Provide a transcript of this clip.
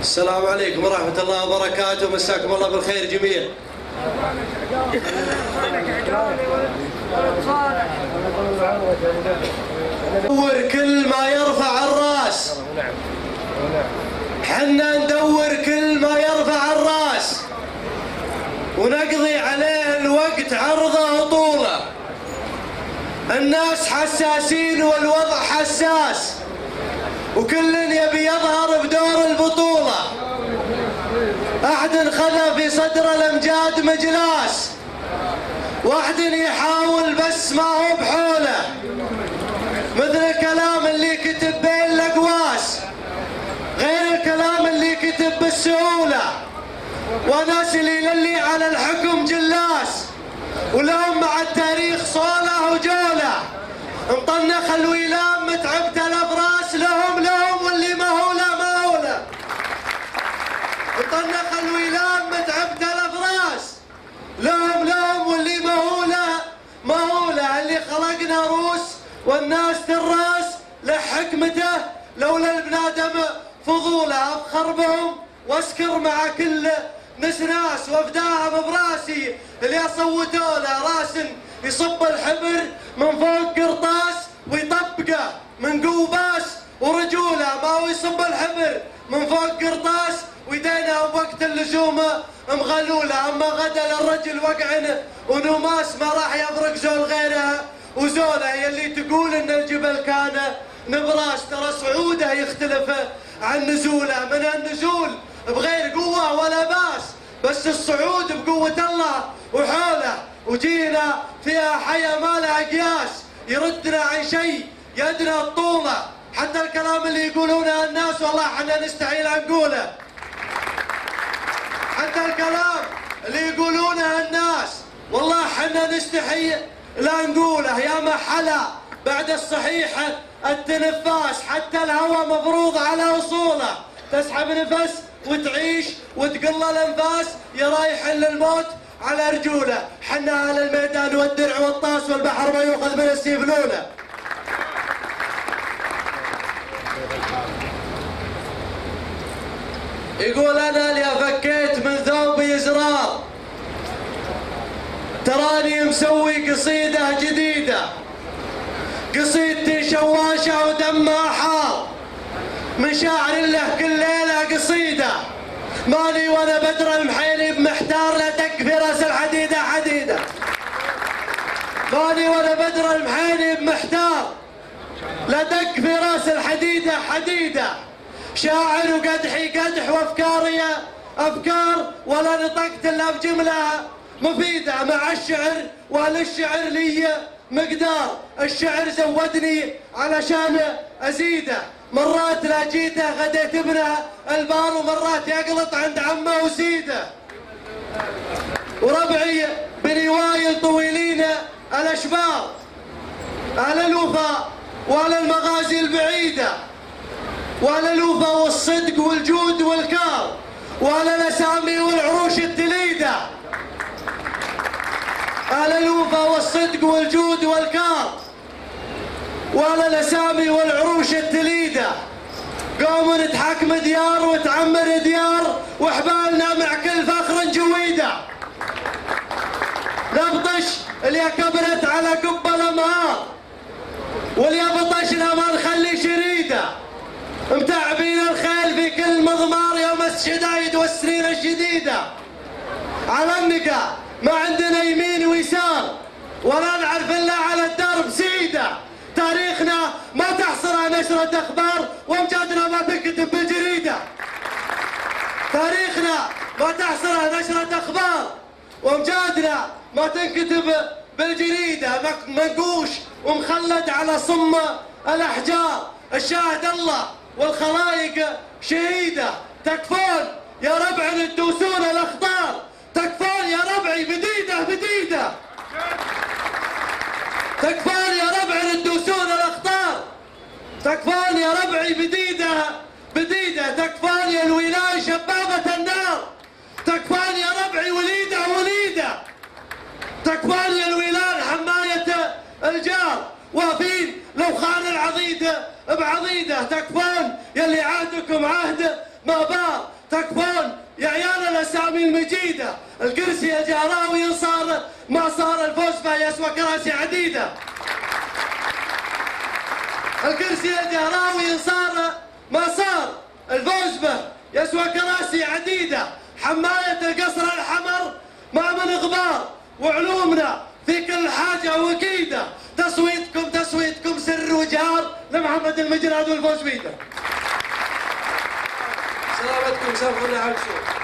السلام عليكم ورحمة الله وبركاته، مساكم الله بالخير جميعا. ندور كل ما يرفع الراس، حنا ندور كل ما يرفع الراس ونقضي عليه الوقت عرضه وطوله. الناس حساسين والوضع حساس، وكل يبي يظهر بدور البطولة. أحد خذ في صدر الأمجاد مجلاس، واحد يحاول بس ما هو بحوله، مثل الكلام اللي كتب بين الأقواس، غير الكلام اللي كتب بالسهولة. وناس اللي على الحكم جلاس، ولهم مع التاريخ صولة وجولة. مطنخ الويلام متعبت الأبراس، لهم واللي ما هو له ما هو له. مطنخ الويلام متعبت الأبراس، لهم واللي ما هو له ما هو له. اللي خلقنا روس والناس تراس لحكمته، لولا البنادم فضوله. أفخر بهم واسكر مع كل نسناس، وافداهم براسي اللي صوتوا له. راس يصب الحبر من فوق قرطاس ويطبقه من قوباس ورجوله، ما هو يصب الحبر من فوق قرطاس ويدينا بوقت اللزوم مغلوله. اما غدا للرجل وقع ونوماس، ما راح يفرق زول غيرها وزوله. يلي تقول ان الجبل كان نبراس، ترى صعوده يختلف عن نزوله. من النزول بغير قوه ولا باس، بس الصعود بقوه الله وحوله. وجينا فيها حياه ما لها قياس، يردنا عن شيء يدنا الطوله. حتى الكلام اللي يقولونه الناس والله احنا نستحي لا نقوله. حتى الكلام اللي يقولونه الناس والله احنا نستحي لا نقوله. يا محلا بعد الصحيحه التنفاس، حتى الهوى مفروض على وصوله. تسحب نفس وتعيش وتقل الانفاس، يرايح للموت على رجوله. حنا على الميدان والدرع والطاس، والبحر ما يؤخذ من السيف لوله. يقول انا اللي فكيت من ثوبي ازرار، تراني مسوي قصيده جديده. قصيدتي شواشه ودمها حار، من شاعر له كل ليله قصيده. مالي وانا بدر المحيلي بمحتار، لا دق في راس الحديده حديده. مالي وانا بدر المحيلي بمحتار، لا دق في راس الحديده حديده. شاعر وقدحي قدح وافكاري افكار، ولا نطقت الا بجمله مفيده. مع الشعر وللشعر لي مقدار، الشعر زودني علشان ازيده. مرات لا جيته غديت ابنه البار، ومرات يقلط عند عمه وسيده. وربعي برواية طويلين الاشبار، على الوفاء وعلى المغازي البعيده، وعلى الوفاء والصدق والجود والكار، وعلى الاسامي والعروش التليده. على الوفاء والصدق والجود والكار، وعلى الاسامي والعروش التليده. قوم نتحكم ديار وتعمر ديار، وحبالنا مع كل فخر جويده. نبطش اللي كبرت على قب الانهار، واللي بطشنا ما نخلي شريده. متعبين الخيل في كل مضمار يوم الشدايد والسنين الشديده. على النقا ما عندنا يمين ويسار، ولا نعرف الا على الدرب سيده. تاريخنا ما تحصر نشرة اخبار، وامجادنا ما تنكتب بالجريده. تاريخنا ما تحصر نشرة اخبار، وامجادنا ما تنكتب بالجريده. منقوش ومخلد على صم الاحجار، الشاهد الله والخلائق شهيده. تكفون يا ربع تدوسون الاخطار، تكفون يا ربعي بديده بديده. تكفون يا ربعي تدوسون الاخطار، تكفون يا ربعي بديده بديده. تكفون يا الولايه شبابه النار، تكفون يا ربعي وليده وليده. تكفون يا الولايه حمايه الجار، واقفين لو خان العضيده بعضيده تكفون، يلي عهدكم عهد ما بار تكفون يا عيال الاسامي المجيده. الكرسي يا جهراوي ان صار ما صار الفوز به يسوى كراسي عديده. الكرسي يا جهراوي ان صار ما صار الفوز به يسوى كراسي عديده. حمايه القصر الحمر ما من غبار، وعلومنا في كل حاجه وكيده. تصويتكم سر وجهار لمحمد المجراد والفوز بيده. سلامتكم، سامحونا على الشوق.